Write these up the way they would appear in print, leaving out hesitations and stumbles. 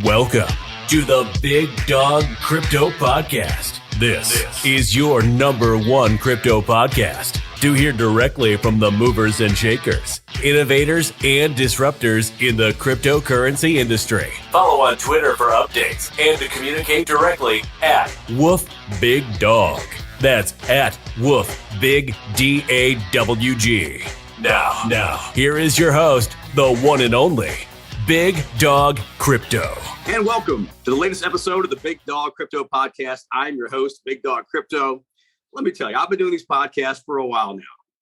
Welcome to the Big Dawg Crypto Podcast. This is your number one crypto podcast to hear directly from the movers and shakers, innovators, and disruptors in the cryptocurrency industry. Follow on Twitter for updates and to communicate directly at Woof Big Dawg. That's at Woof Big DAWG. Now, here is your host, the one and only Big Dawg Crypto. And welcome to the latest episode of the Big Dawg Crypto Podcast. I'm your host, Big Dawg Crypto. Let me tell you, I've been doing these podcasts for a while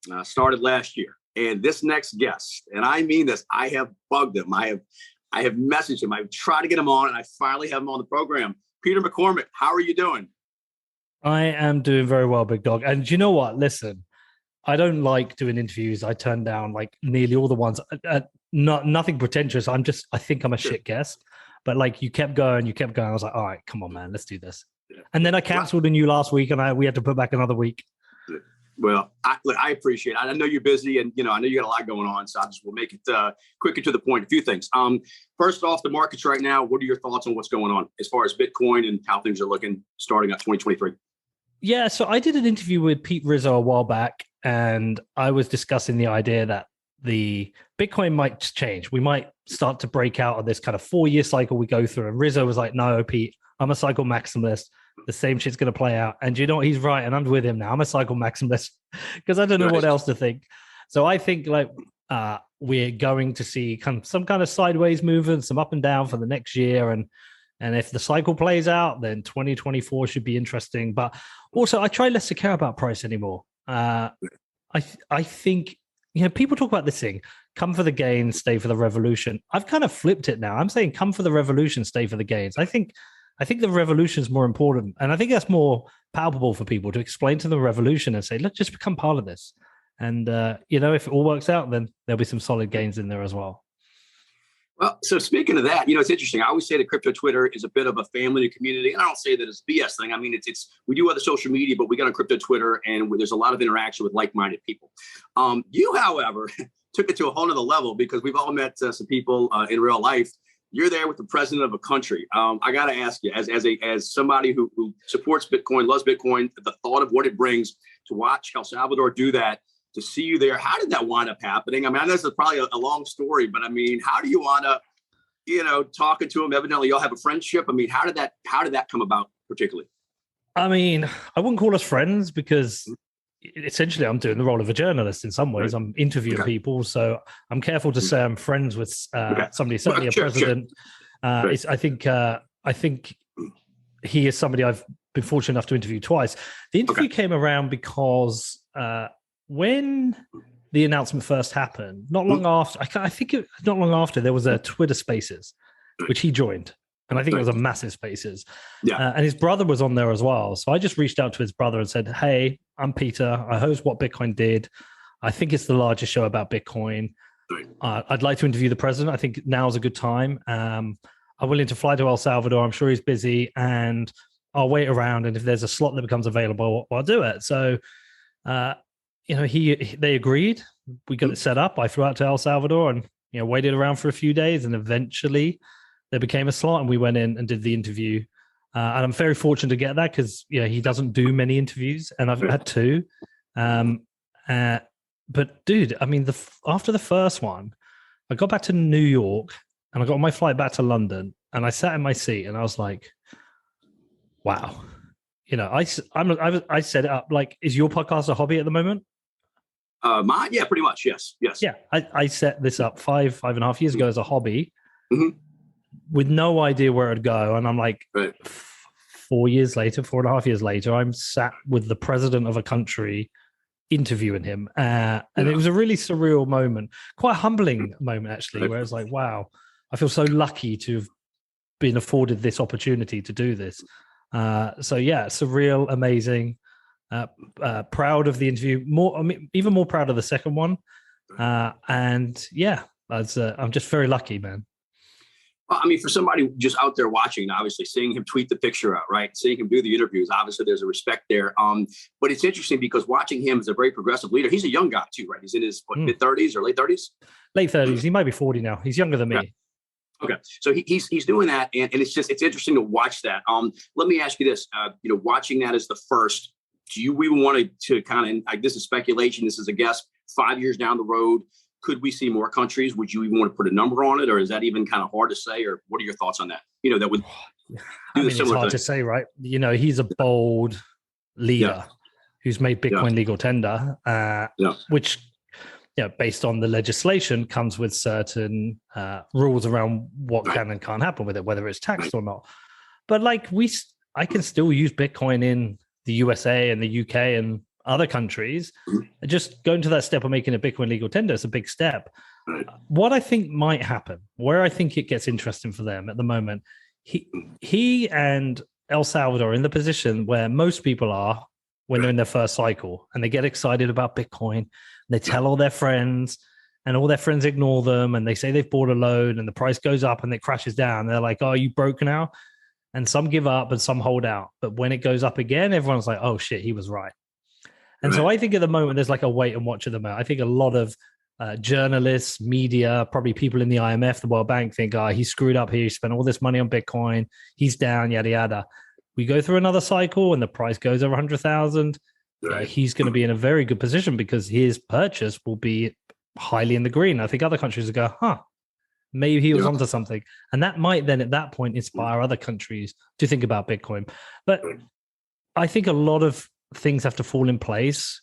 now. Started last year. And this next guest, and I mean this, I have bugged him. I have messaged him. I've tried to get him on, and I finally have him on the program. Peter McCormack, how are you doing? I am doing very well, Big Dawg. And do you know what? Listen, I don't like doing interviews. I turn down like nearly all the ones. Nothing pretentious. I think I'm a shit guest. But like you kept going. I was like, all right, come on, man, let's do this. And then I canceled on you last week, and we had to put back another week. Well, I appreciate it. I know you're busy, and I know you got a lot going on. So we'll make it quick and to the point. A few things. First off, the markets right now. What are your thoughts on what's going on as far as Bitcoin and how things are looking starting up 2023? Yeah, so I did an interview with Pete Rizzo a while back, and I was discussing the idea that the Bitcoin might change. We might start to break out of this kind of 4-year cycle we go through. And Rizzo was like, no, Pete, I'm a cycle maximalist. The same shit's going to play out. And you know what? He's right. And I'm with him now. I'm a cycle maximalist because I don't know what else to think. So I think like we're going to see some kind of sideways movement, some up and down for the next year. And if the cycle plays out, then 2024 should be interesting. But also, I try less to care about price anymore. I think, people talk about this thing, come for the gains, stay for the revolution. I've kind of flipped it now. I'm saying come for the revolution, stay for the gains. I think the revolution is more important. And I think that's more palpable for people to explain to the revolution and say, look, just become part of this. And, if it all works out, then there'll be some solid gains in there as well. Well, so speaking of that, it's interesting. I always say that crypto Twitter is a bit of a family community. And I don't say that it's a BS thing. I mean, we do other social media, but we got on crypto Twitter, and there's a lot of interaction with like-minded people. You, however, took it to a whole nother level because we've all met some people in real life. You're there with the president of a country. I got to ask you, as somebody who supports Bitcoin, loves Bitcoin, the thought of what it brings to watch El Salvador do that, to see you there, how did that wind up happening? I mean, I know this is probably a long story, but I mean, how do you want to, talking to him? Evidently, y'all have a friendship. I mean, how did that come about particularly? I mean, I wouldn't call us friends because essentially I'm doing the role of a journalist in some ways. Right. I'm interviewing people, so I'm careful to say I'm friends with somebody, certainly a president. Right. I think he is somebody I've been fortunate enough to interview twice. The interview came around because when the announcement first happened, not long after, there was a Twitter Spaces, which he joined. And I think it was a massive Spaces. Yeah. And his brother was on there as well. So I just reached out to his brother and said, hey, I'm Peter. I host What Bitcoin Did. I think it's the largest show about Bitcoin. I'd like to interview the president. I think now's a good time. I'm willing to fly to El Salvador. I'm sure he's busy. And I'll wait around. And if there's a slot that becomes available, I'll do it. So, they agreed. We got it set up. I flew out to El Salvador and waited around for a few days, and eventually there became a slot, and we went in and did the interview. And I'm very fortunate to get that because he doesn't do many interviews, and I've had two. But dude, I mean, after the first one, I got back to New York, and I got on my flight back to London, and I sat in my seat, and I was like, wow. I set it up like, is your podcast a hobby at the moment? Mine, yeah, pretty much, yes. Yeah, I set this up five and a half years ago as a hobby, with no idea where it'd go, and I'm like, 4.5 years later, I'm sat with the president of a country, interviewing him, and it was a really surreal moment, quite a humbling moment actually, where it's like, wow, I feel so lucky to have been afforded this opportunity to do this. So yeah, surreal, amazing. Proud of the interview, even more proud of the second one, and yeah, I'm just very lucky, man. Well, I mean, for somebody just out there watching, obviously seeing him tweet the picture out, right, seeing him do the interviews, obviously there's a respect there. But it's interesting because watching him as a very progressive leader, he's a young guy too, right? He's in his mid 30s or late 30s. Late 30s. He might be 40 now. He's younger than me. Okay, so he's doing that, and it's interesting to watch that. Let me ask you this: watching that as the first, do you even want to kind of, this is speculation, this is a guess, 5 years down the road, could we see more countries? Would you even want to put a number on it, or is that even kind of hard to say? Or what are your thoughts on that? That would it's hard to say, right? He's a bold leader who's made Bitcoin legal tender, which, based on the legislation, comes with certain rules around what can and can't happen with it, whether it's taxed or not. But I can still use Bitcoin in the USA and the UK and other countries. Just going to that step of making a Bitcoin legal tender is a big step. What I think might happen, where I think it gets interesting for them at the moment, he and El Salvador are in the position where most people are when they're in their first cycle, and they get excited about Bitcoin, and they tell all their friends, and all their friends ignore them, and they say they've bought a load, and the price goes up and it crashes down. They're like, "Oh, you broke now?" And some give up and some hold out. But when it goes up again, everyone's like, "Oh shit, he was right." And so I think at the moment there's like a wait and watch at the moment. I think a lot of journalists, media, probably people in the IMF, the World Bank think, he screwed up here. He spent all this money on Bitcoin. He's down, yada, yada. We go through another cycle and the price goes over 100,000. He's going to be in a very good position because his purchase will be highly in the green. I think other countries will go, maybe he was onto something. And that might then at that point inspire other countries to think about Bitcoin. But I think a lot of things have to fall in place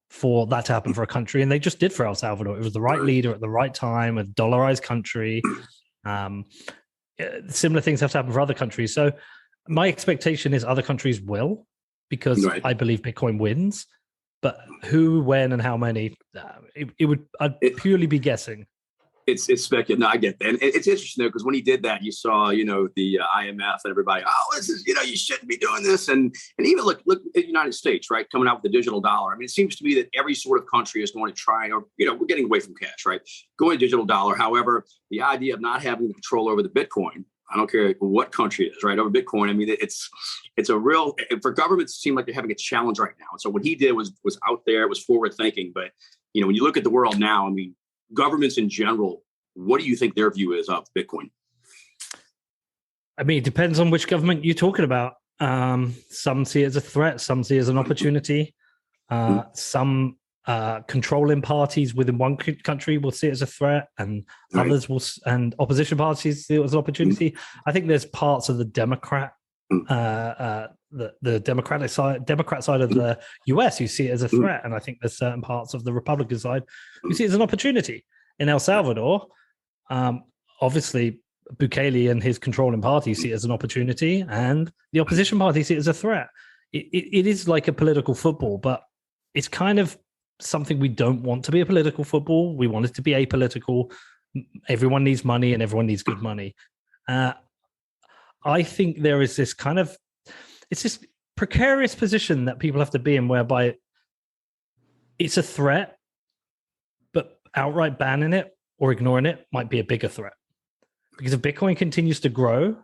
for that to happen for a country. And they just did for El Salvador. It was the right leader at the right time, a dollarized country. Similar things have to happen for other countries. So my expectation is other countries will, because I believe Bitcoin wins. But who, when, and how many, I'd purely be guessing. It's speculative. No, I get that. And it's interesting though, because when he did that, you saw, the IMF and everybody, this is, you shouldn't be doing this. And even look at the United States, right? Coming out with the digital dollar. I mean, it seems to me that every sort of country is going to try, or, we're getting away from cash, right? Going to digital dollar. However, the idea of not having the control over the Bitcoin, I don't care what country it is, right? Over Bitcoin. I mean, it's a real, for governments, it seems like they're having a challenge right now. And so what he did was out there, it was forward thinking. But, when you look at the world now, I mean, governments in general, what do you think their view is of Bitcoin? I mean, it depends on which government you're talking about. Some see it as a threat, some see it as an opportunity. Some controlling parties within one country will see it as a threat, and others will, and opposition parties see it as an opportunity. I think there's parts of the Democrat, the Democrat side of the US who see it as a threat, and I think there's certain parts of the Republican side who see it as an opportunity. In El Salvador, obviously Bukele and his controlling party see it as an opportunity, and the opposition party see it as a threat. It is like a political football, but it's kind of something we don't want to be a political football. We want it to be apolitical. Everyone needs money and everyone needs good money. I think there is this kind of, it's this precarious position that people have to be in whereby it's a threat, but outright banning it or ignoring it might be a bigger threat. Because if Bitcoin continues to grow,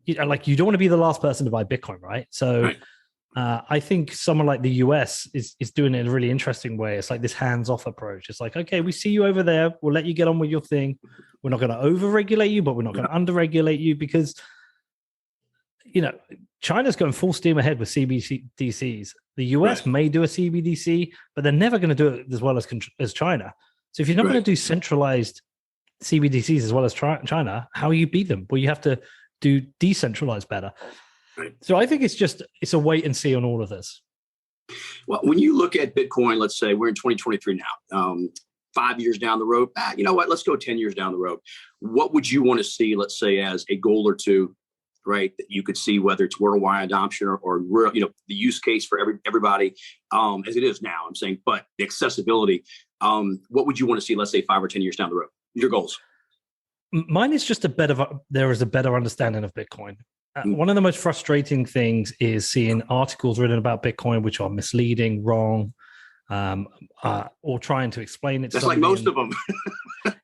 you don't want to be the last person to buy Bitcoin, right? So I think someone like the US is doing it in a really interesting way. It's like this hands-off approach. It's like, okay, we see you over there. We'll let you get on with your thing. We're not going to over-regulate you, but we're not going to under-regulate you because, China's going full steam ahead with CBDCs. The US may do a CBDC, but they're never going to do it as well as China. So if you're not going to do centralized CBDCs as well as China, how you beat them? Well, you have to do decentralized better. So I think it's a wait and see on all of this. Well, when you look at Bitcoin, let's say we're in 2023 now, 5 years down the road, you know what? Let's go 10 years down the road. What would you want to see, let's say, as a goal or two, right? That you could see whether it's worldwide adoption or the use case for everybody as it is now, I'm saying, but the accessibility, what would you want to see, let's say 5 or 10 years down the road? Your goals? Mine is just there is a better understanding of Bitcoin. One of the most frustrating things is seeing articles written about Bitcoin which are misleading, wrong, or trying to explain it. That's like most of them.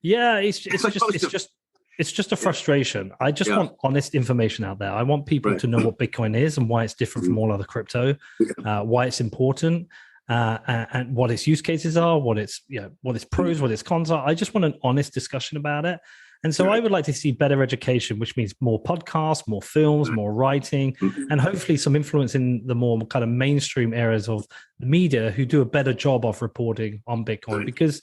Yeah, it's just a frustration. I just want honest information out there. I want people to know what Bitcoin is and why it's different from all other crypto, why it's important, and what its use cases are, what its pros, what its cons are. I just want an honest discussion about it. And so I would like to see better education, which means more podcasts, more films, more writing, and hopefully some influence in the more kind of mainstream areas of the media who do a better job of reporting on Bitcoin. Because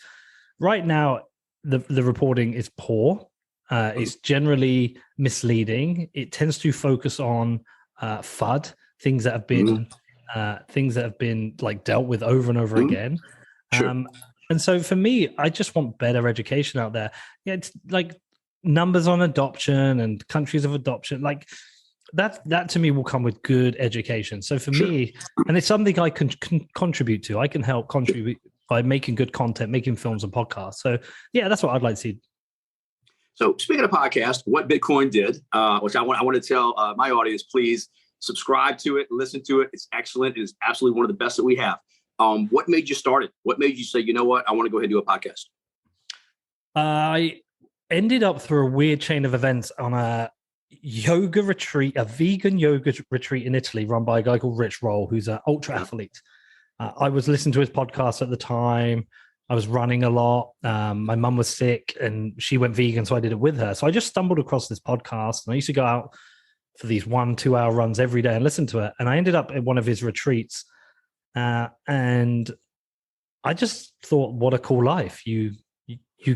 right now, the reporting is poor. It's generally misleading. It tends to focus on FUD, things that have been like dealt with over and over again. And so for me, I just want better education out there. Yeah, it's like numbers on adoption and countries of adoption, like that to me will come with good education. So for me, and it's something I can contribute to. I can help contribute by making good content, making films and podcasts. So yeah, that's what I'd like to see. So speaking of podcast, what Bitcoin did, which I want to tell my audience, please subscribe to it, listen to it. It's excellent. It is absolutely one of the best that we have. What made you start it? What made you say, you know what, I want to go ahead and do a podcast? I ended up through a weird chain of events on a yoga retreat, a vegan yoga retreat in Italy run by a guy called Rich Roll, who's an ultra athlete. I was listening to his podcast at the time. I was running a lot. My mum was sick and she went vegan, so I did it with her. So I just stumbled across this podcast and I used to go out for these 1-2 hour runs every day and listen to it. And I ended up at one of his retreats. And I just thought, what a cool life. You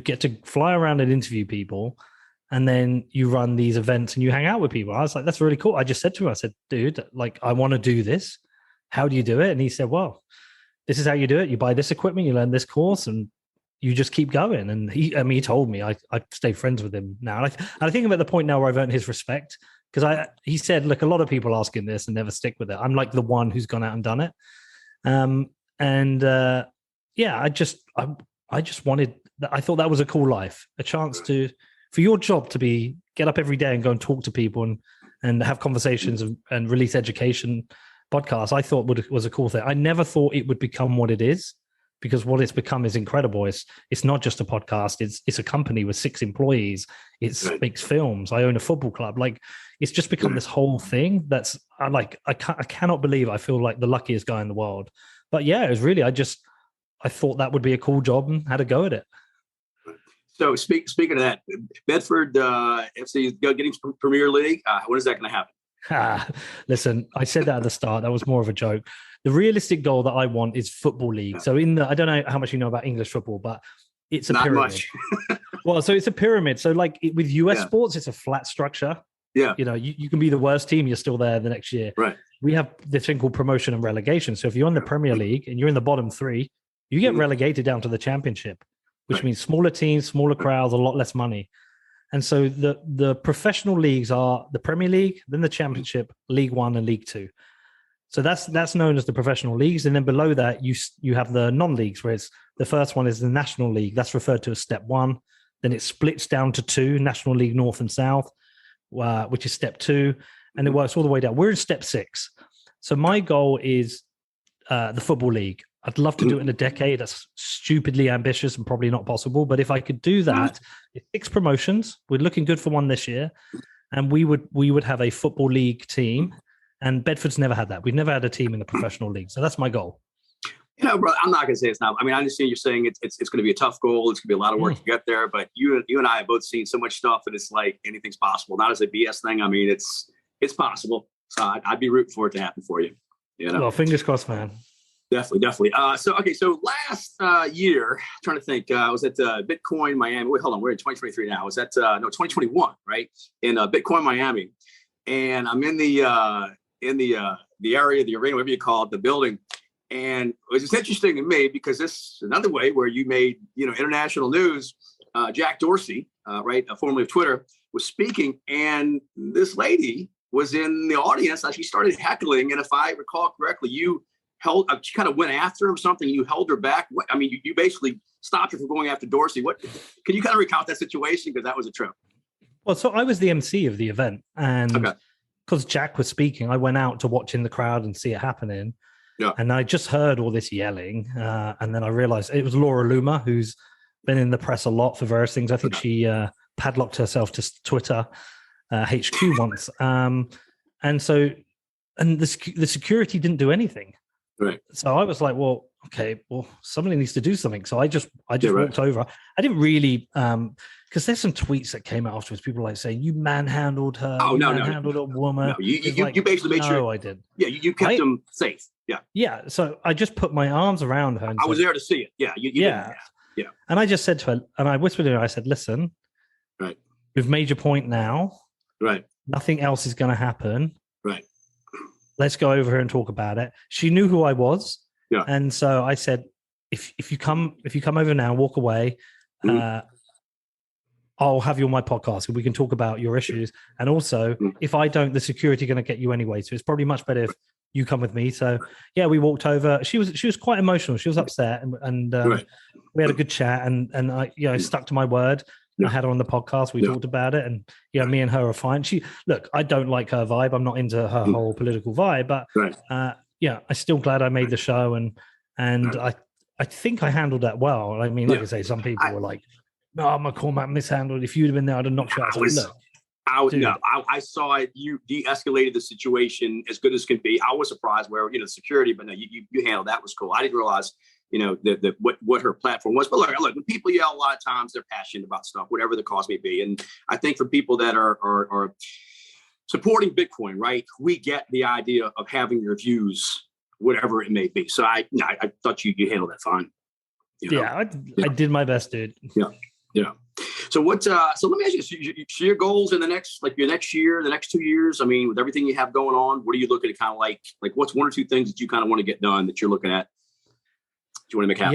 get to fly around and interview people, and then you run these events and you hang out with people. I was like, that's really cool. I just said to him, I said, dude, like, I want to do this. How do you do it? And he said, well, this is how you do it. You buy this equipment, you learn this course, and you just keep going. And he told me, I stay friends with him now. And I think I'm at the point now where I've earned his respect, because he said, look, a lot of people asking this and never stick with it. I'm like the one who's gone out and done it. I just wanted, I thought that was a cool life, a chance for your job to be, get up every day and go and talk to people and have conversations and release education podcasts. I thought was a cool thing. I never thought it would become what it is, because what it's become is incredible. It's not just a podcast. It's a company with 6 employees. It makes films. I own a football club. Like, it's just become this whole thing that's I cannot believe I feel like the luckiest guy in the world. But yeah, it was really, I thought that would be a cool job and had a go at it. So speaking of that, Bedford FC is getting Premier League. When is that going to happen? Listen, I said that at the start. That was more of a joke. The realistic goal that I want is Football League. So I don't know how much you know about English football, but it's a Not pyramid. Much. Well, so it's a pyramid. So like with US sports, it's a flat structure. Yeah. You know, you can be the worst team, you're still there the next year. Right. We have this thing called promotion and relegation. So if you're in the Premier League and you're in the bottom 3, you get relegated down to the Championship, which means smaller teams, smaller crowds, a lot less money. And so the professional leagues are the Premier League, then the Championship, League One and League Two. So that's known as the professional leagues. And then below that, you have the non-leagues, where the first one is the National League. That's referred to as Step 1. Then it splits down to 2, National League North and South, which is Step 2. And it works all the way down. We're in Step 6. So my goal is the Football League. I'd love to do it in a decade. That's stupidly ambitious and probably not possible. But if I could do that, 6 promotions. We're looking good for one this year. And we would have a Football League team. And Bedford's never had that. We've never had a team in the professional league. So that's my goal. You know, bro, I'm not going to say it's not. I mean, I understand you're saying it's going to be a tough goal. It's going to be a lot of work to get there. But you and I have both seen so much stuff that it's like anything's possible. Not as a BS thing. I mean, it's possible. So I'd be rooting for it to happen for you. You know? Well, fingers crossed, man. Definitely. So last year, trying to think, I was at Bitcoin Miami. Wait, hold on. We're in 2023 now. Was that 2021, right? In Bitcoin Miami, and I'm in the area, the arena, whatever you call it, the building. And it was just interesting to me because this is another way where you made international news. Jack Dorsey, formerly of Twitter, was speaking, and this lady was in the audience. She started heckling, and if I recall correctly, you kind of went after him or something. You held her back. I mean, you basically stopped her from going after Dorsey. What can you kind of recount that situation, because that was a trip? Well, so I was the MC of the event, and because Jack was speaking, I went out to watch in the crowd and see it happening. Yeah. And I just heard all this yelling, and then I realized it was Laura Loomer, who's been in the press a lot for various things. I think she padlocked herself to Twitter HQ once, and the security didn't do anything. Right. So I was like, well, okay, well, somebody needs to do something. So I just right. walked over. I didn't really, because there's some tweets that came out afterwards. People like saying, you manhandled her. Oh, you no, manhandled a woman. No, you Like, basically made sure. No, I didn't. Yeah, you kept them safe. Yeah. Yeah. So I just put my arms around her. And I was there to see it. Yeah. You didn't. Yeah. And I just said to her, and I whispered to her, I said, listen, right. We've made your point now. Right. Nothing else is going to happen. Right. Let's go over here and talk about it. She knew who I was. Yeah. And so I said, if you come over now, walk away, I'll have you on my podcast and we can talk about your issues. And also, if I don't, the security going to get you anyway. So it's probably much better if you come with me. So yeah, we walked over. She was quite emotional. She was upset, and we had a good chat. And I stuck to my word. I had her on the podcast. We talked about it, and me and her are fine. I don't like her vibe. I'm not into her whole political vibe, but I'm still glad I made the show, and I think I handled that well. I mean, like I say, some people were like, "No, McCormack mishandled. If you'd have been there, I'd have knocked you out." I saw it. You de-escalated the situation as good as can be. I was surprised where security, but no, you handled that. Was cool. I didn't realize what her platform was. But look, when people yell, a lot of times they're passionate about stuff, whatever the cause may be. And I think for people that are supporting Bitcoin, right, we get the idea of having your views, whatever it may be. So I thought you handled that fine. I did my best, dude. Yeah. So what? So let me ask you: so your goals in the next, your next year, the next 2 years. I mean, with everything you have going on, what are you looking at? Kind of like what's one or two things that you kind of want to get done that you're looking at? Do you want to make happen?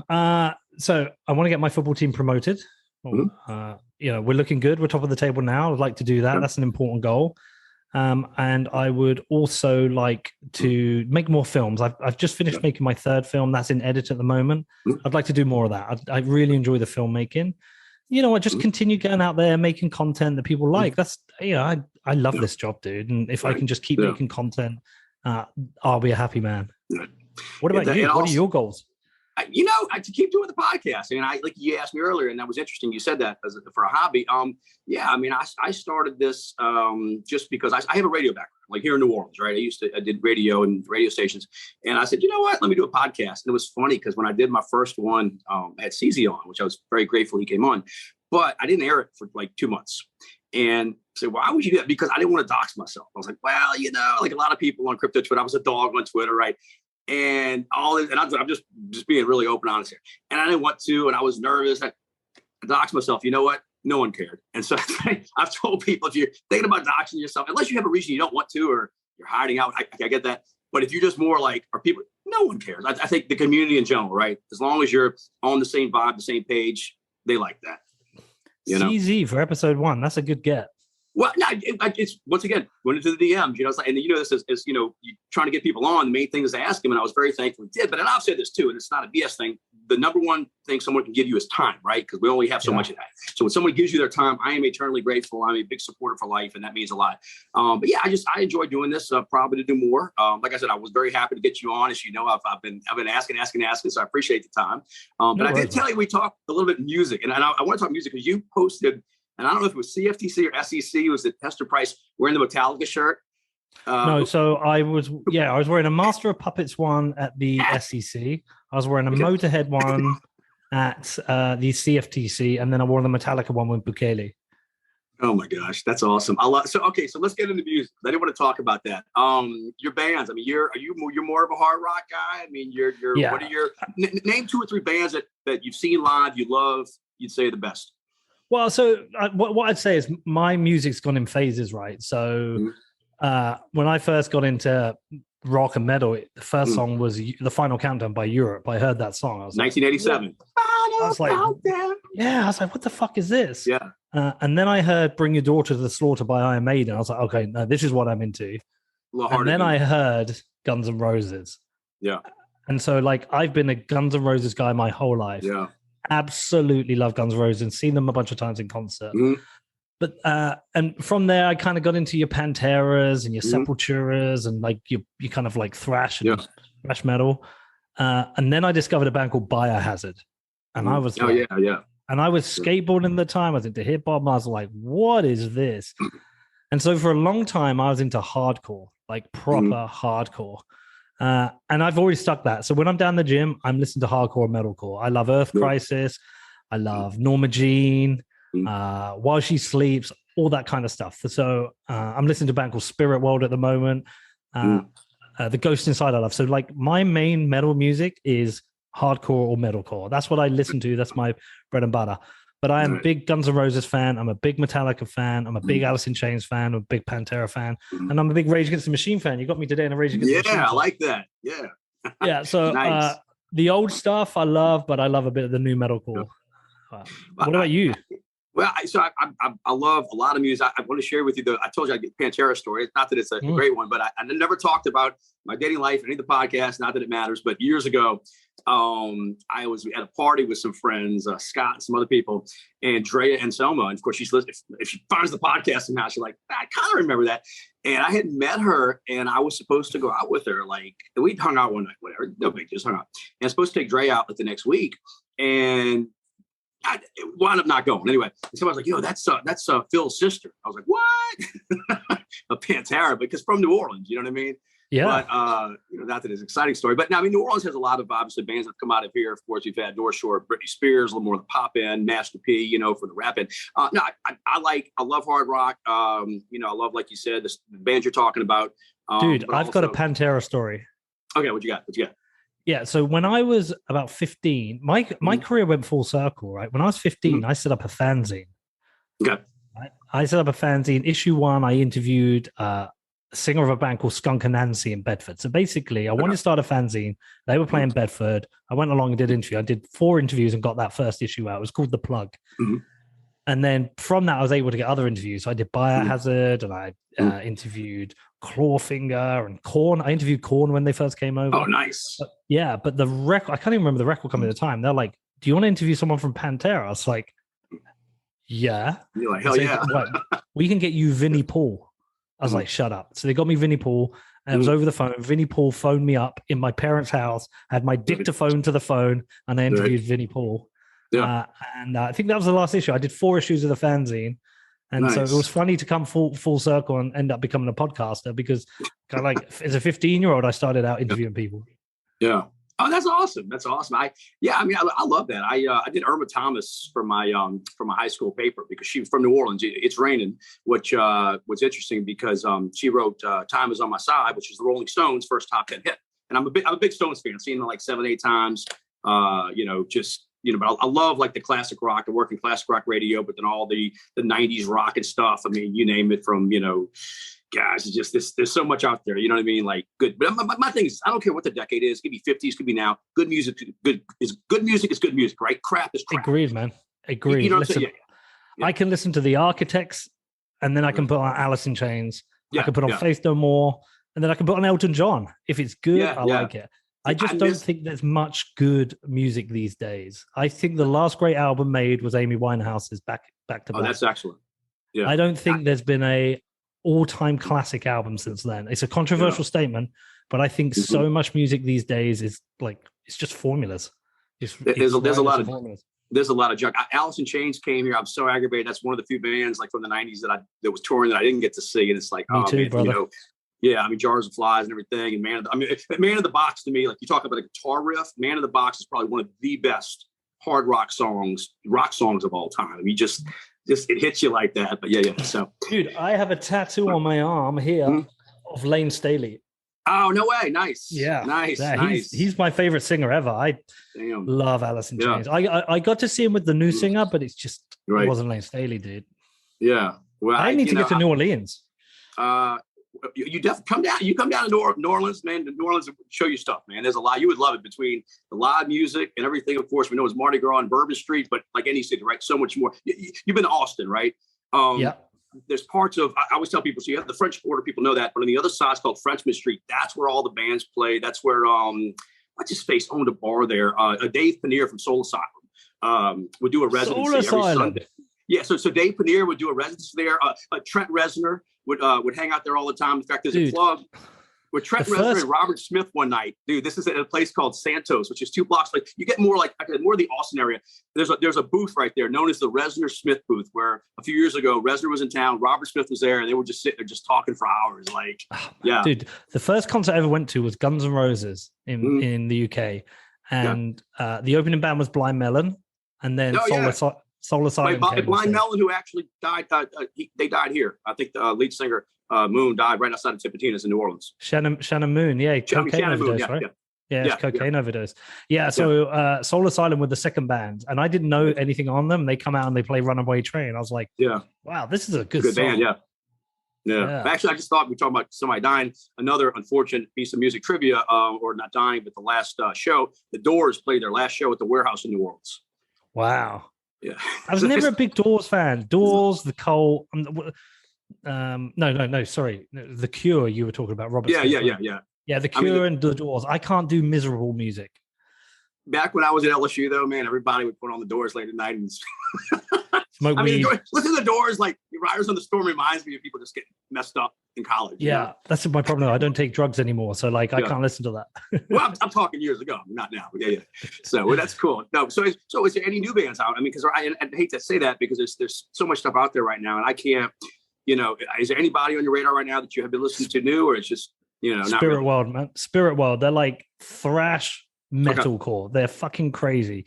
Yeah. So I want to get my football team promoted. We're looking good. We're top of the table now. I'd like to do that. That's an important goal. And I would also like to make more films. I've just finished making my third film. That's in edit at the moment. I'd like to do more of that. I really enjoy the filmmaking. I just continue getting out there, making content that people like. That's, I love this job, dude. And if I can just keep making content, I'll be a happy man. What about you? What are your goals? To keep doing the podcast. And like you asked me earlier, and that was interesting. You said that for a hobby. I started this just because I have a radio background, like here in New Orleans, right? I did radio and radio stations. And I said, you know what? Let me do a podcast. And it was funny because when I did my first one, I had CZ on, which I was very grateful he came on, but I didn't air it for like 2 months. And I said, why would you do that? Because I didn't want to dox myself. I was like, well, like a lot of people on crypto Twitter, I was a dog on Twitter, right? And all this, and I'm just being really open, honest here. And I didn't want to, and I was nervous. I doxed myself. You know what? No one cared. And so I've told people, if you're thinking about doxing yourself, unless you have a reason you don't want to, or you're hiding out, I get that. But if you're just more like, are people? No one cares. I think the community in general, right? As long as you're on the same vibe, the same page, they like that. CZ for episode 1. That's a good get. Well, no, it's once again went into the DMs, it's like, and this is you trying to get people on. The main thing is to ask them, and I was very thankful he did. But I've said this too, and it's not a BS thing. The number one thing someone can give you is time, right? Because we only have so much of that. So when someone gives you their time, I am eternally grateful. I'm a big supporter for life, and that means a lot. But yeah, I enjoy doing this. Probably to do more. Like I said, I was very happy to get you on. As you know, I've been asking. So I appreciate the time. But I did tell you we talked a little bit music, and I want to talk music because you posted. And I don't know if it was CFTC or SEC. Was it Hester Price wearing the Metallica shirt? No, so I was wearing a Master of Puppets one at the SEC. I was wearing a Motorhead one at the CFTC, and then I wore the Metallica one with Bukele. Oh my gosh, that's awesome! So let's get into music. I didn't want to talk about that. Your bands. I mean, you're more of a hard rock guy. I mean, what are your name 2 or 3 bands that you've seen live, you love, you'd say the best? Well, so what I'd say is my music's gone in phases, right? So when I first got into rock and metal, the first song was The Final Countdown by Europe. I heard that song. I was 1987. I was like, what the fuck is this? Yeah. And then I heard Bring Your Daughter to the Slaughter by Iron Maiden. I was like, okay, no, this is what I'm into. And then I heard Guns N' Roses. Yeah. And so I've been a Guns N' Roses guy my whole life. Yeah. Absolutely love Guns N' Roses and seen them a bunch of times in concert. But and from there I kind of got into your Panteras and your Sepulturas and you kind of thrash and thrash metal. And then I discovered a band called Biohazard. And I was and I was skateboarding at the time. I was into hip hop. I was like, what is this? And so for a long time I was into hardcore, proper hardcore. And I've always stuck that. So when I'm down the gym, I'm listening to hardcore metalcore. I love Earth Crisis. I love Norma Jean, While She Sleeps, all that kind of stuff. So I'm listening to a band called Spirit World at the moment. The Ghost Inside I love. So like my main metal music is hardcore or metalcore. That's what I listen to. That's my bread and butter. But I am a big Guns N' Roses fan. I'm a big Metallica fan. I'm a big Alice in Chains fan. I'm a big Pantera fan. And I'm a big Rage Against the Machine fan. You got me today in a Rage Against the Machine. Yeah, I like that. Yeah. Yeah. So Nice. the old stuff I love, but I love a bit of the new metalcore. What about you? Well, I love a lot of music. I want to share with you I told you I'd get Pantera story. It's not that it's a great one, but I never talked about my dating life or any of the podcasts. Not that it matters, but years ago, I was at a party with some friends, Scott and some other people, and Drea and Selma. And of course, she's listening. If she finds the podcast now, she's like, I kind of remember that. And I had met her, and I was supposed to go out with her. Like we hung out one night, whatever. No big, just hung out. And I was supposed to take Drea out like the next week, and I wound up not going. Anyway, somebody was like, that's Phil's sister. I was like, what? A Pantera, because from New Orleans, you know what I mean? Yeah. But, not that it's an exciting story. But now, I mean, New Orleans has a lot of, obviously, bands that have come out of here. Of course, we've had North Shore, Britney Spears, a little more of the pop end, Master P, for the rap end. I love hard rock. I love, like you said, the bands you're talking about. Dude, I've got a Pantera story. Okay, what you got? Yeah, so when I was about 15, my career went full circle, right? When I was 15, I set up a fanzine. Okay. Right? I set up a fanzine. Issue 1, I interviewed a singer of a band called Skunk Anansi in Bedford. So basically, I wanted to start a fanzine. They were playing Bedford. I went along and did an interview. I did 4 interviews and got that first issue out. It was called The Plug. And then from that, I was able to get other interviews. So I did Biohazard, and I interviewed Clawfinger and Korn. I interviewed Korn when they first came over. Oh, nice. But the record, I can't even remember the record company at the time. They're like, do you want to interview someone from Pantera? I was like, yeah. You're like, hell yeah. Like, we can get you Vinnie Paul. I was like, shut up. So they got me Vinnie Paul, and it was over the phone. Vinnie Paul phoned me up in my parents' house, had my dictaphone to the phone, and I interviewed Vinnie Paul. Yeah. And I think that was the last issue. I did 4 issues of the fanzine. And so it was funny to come full circle and end up becoming a podcaster, because kind of like as a 15-year-old, I started out interviewing people. Yeah. Oh, that's awesome. That's awesome. I love that. I did Irma Thomas for my high school paper, because she was from New Orleans. It's raining, which was interesting because she wrote "Time Is on My Side," which is the Rolling Stones' first top 10 hit. And I'm a big Stones fan. I've seen them like 7-8 times. But I love like the classic rock. I work in classic rock radio, but then all the 90s rock and stuff. I mean, you name it, from, guys, it's just there's so much out there. You know what I mean? Like good. But my thing is, I don't care what the decade is. It could be 50s, could be now. Good music is good music, right? Crap is crap. Agreed, man. Agreed. You know what I'm saying? Yeah. I can listen to the Architects, and then I can put on Alice in Chains. I can put on Faith No More, and then I can put on Elton John. If it's good, I like it. I just don't think there's much good music these days. I think the last great album made was Amy Winehouse's Back to Black. Oh, that's excellent. Yeah. I don't think there's been a all-time classic album since then. It's a controversial statement, but I think so much music these days is like, it's just formulas. There's a lot of formulas. There's a lot of junk. Alice in Chains came here. I'm so aggravated. That's one of the few bands like from the 90s that was touring that I didn't get to see. And it's like, Me too, brother. Yeah, I mean, Jars of Flies and everything. And Man of the Box, to me, like you talk about a guitar riff, Man of the Box is probably one of the best hard rock songs of all time. I mean, just it hits you like that. But yeah. So, dude, I have a tattoo on my arm here of Lane Staley. Oh, no way. Nice. Yeah. Nice. Yeah, nice. He's my favorite singer ever. I love Alice in Chains. I got to see him with the new singer, but it's just, it wasn't Lane Staley, dude. Yeah. Well, I need to get to New Orleans. You definitely come down. You come down to New Orleans, man. New Orleans will show you stuff, man. There's a lot. You would love it, between the live music and everything. Of course, we know it's Mardi Gras and Bourbon Street, but like any city, right? So much more. You've been to Austin, right? Yeah. There's parts of, I always tell people, so you have the French Quarter, people know that, but on the other side, it's called Frenchman Street. That's where all the bands play. That's where, what's his face owned a bar there. Dave Paneer from Soul Asylum would do a residency every Sunday. Yeah, so Dave Paneer would do a residency there. Trent Reznor would hang out there all the time. In fact, there's a club. with Trent Reznor and Robert Smith one night, dude. This is at a place called Santos, which is 2 blocks. Like you get more more of the Austin area. There's a booth right there known as the Reznor Smith booth, where a few years ago Reznor was in town, Robert Smith was there, and they were just sitting there just talking for hours. Like, yeah, dude. The first concert I ever went to was Guns N' Roses in the UK, and the opening band was Blind Melon, and then Soul Asylum. Blind Melon, who actually died, they died here. I think the lead singer Moon died right outside of Tipitinas in New Orleans. Shannon Moon, cocaine overdose, right? Yeah, cocaine overdose. Yeah, so Soul Asylum were the second band, and I didn't know anything on them. They come out and they play Runaway Train. I was like, wow, this is a good song. Band, yeah. Actually, I just thought we were talking about somebody dying. Another unfortunate piece of music trivia, or not dying, but the last show, the Doors played their last show at the Warehouse in New Orleans. Wow. Yeah. I was never a big Doors fan. Doors, the Cult. No. Sorry, the Cure. You were talking about, Robert. Yeah. The Cure and the Doors. I can't do miserable music. Back when I was at LSU, though, man, everybody would put on the Doors late at night and smoke weed. Listen to the Doors, like Riders on the Storm reminds me of people just getting messed up in college. Yeah, that's my problem. I don't take drugs anymore, so I can't listen to that. Well, I'm talking years ago, not now. Yeah. So that's cool. No, so is there any new bands out? I mean, because I hate to say that because there's so much stuff out there right now, and I can't. Is there anybody on your radar right now that you have been listening to new, or it's just not Spirit really? World, man. Spirit World. They're like thrash metalcore. They're fucking crazy.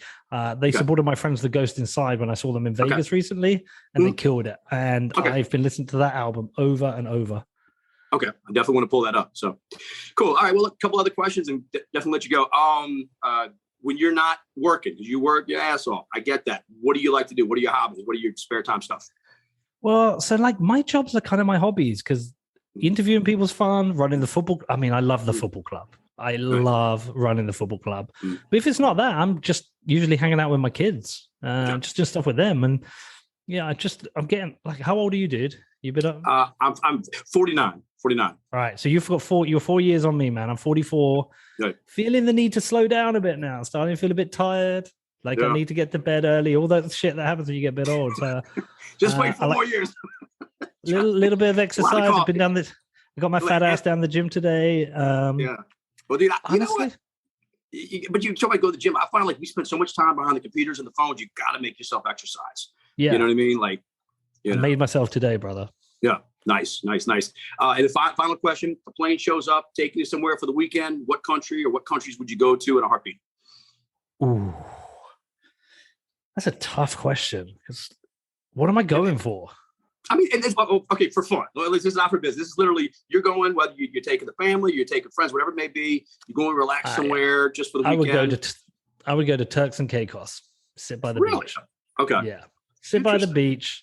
They supported my friends The Ghost Inside when I saw them in Vegas recently, and they killed it. And I've been listening to that album over and over. Okay, I definitely want to pull that up. So cool. All right, well, a couple other questions and definitely let you go. When you're not working, because you work your ass off, I get that. What do you like to do? What are your hobbies? What are your spare time stuff? Well, so my jobs are kind of my hobbies, because interviewing people's fun, running the football. I mean, I love the football club. I love running the football club. But if it's not that, I'm just usually hanging out with my kids, just doing stuff with them. And I'm getting like, how old are you, dude? You been up? I'm 49. All right. So you're 4 years on me, man. I'm 44. Right. Feeling the need to slow down a bit now. Starting to feel a bit tired. Like I need to get to bed early. All that shit that happens when you get a bit old. So just wait 4 more years. little bit of exercise. I've been down I got my fat ass down the gym today. Well, dude, you know what? But you somebody go to the gym. I find like we spend so much time behind the computers and the phones. You got to make yourself exercise. Yeah, you know what I mean. Like, I made myself today, brother. Yeah, nice. And the final question: a plane shows up, taking you somewhere for the weekend. What country or what countries would you go to in a heartbeat? Ooh, that's a tough question. Because what am I going for? I mean, it's okay for fun. This is not for business. This is literally you're going, whether you're taking the family, you're taking friends, whatever it may be. You're going to relax somewhere just for the weekend. I would go to Turks and Caicos, sit by the beach. Okay. Yeah, sit by the beach,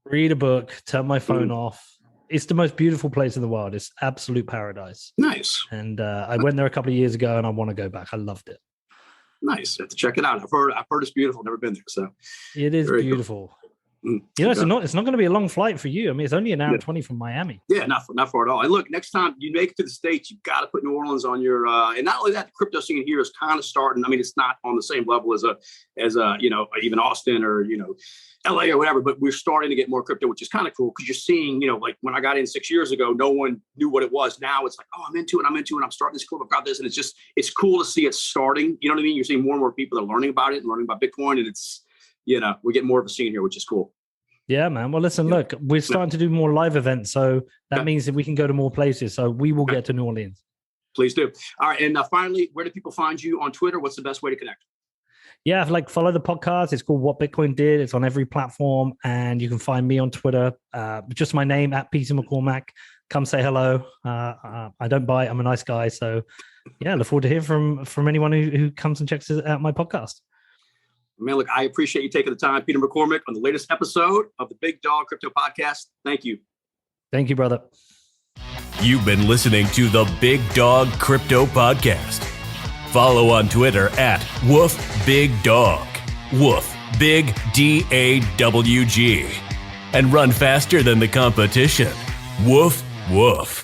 read a book, turn my phone off. It's the most beautiful place in the world. It's absolute paradise. Nice. And I went there a couple of years ago, and I want to go back. I loved it. Nice. I have to check it out. I've heard it's beautiful. Never been there, so it is beautiful. Cool. It's not going to be a long flight for you. I mean, it's only an hour and 20 from Miami. Yeah, not far at all. And look, next time you make it to the States, you've got to put New Orleans on your. And not only that, the crypto scene here is kind of starting. I mean, it's not on the same level as even Austin or LA or whatever. But we're starting to get more crypto, which is kind of cool because you're seeing, like when I got in 6 years ago, no one knew what it was. Now it's like, oh, I'm into it. I'm starting this club. I've got this, and it's cool to see it starting. You know what I mean? You're seeing more and more people that are learning about it and learning about Bitcoin, and it's. We get more of a scene here, which is cool. Yeah, man. Well, listen, look, we're starting to do more live events. So that means that we can go to more places. So we will get to New Orleans. Please do. All right. And finally, where do people find you on Twitter? What's the best way to connect? Yeah, follow the podcast. It's called What Bitcoin Did. It's on every platform. And you can find me on Twitter. Just my name, at Peter McCormack. Come say hello. I don't bite. I'm a nice guy. So yeah, look forward to hearing from anyone who comes and checks out my podcast. Man, look, I appreciate you taking the time, Peter McCormack, on the latest episode of the Big Dawg Crypto Podcast. Thank you. Thank you, brother. You've been listening to the Big Dawg Crypto Podcast. Follow on Twitter at WoofBigDawg. Woof, Big DAWG. And run faster than the competition. Woof, woof.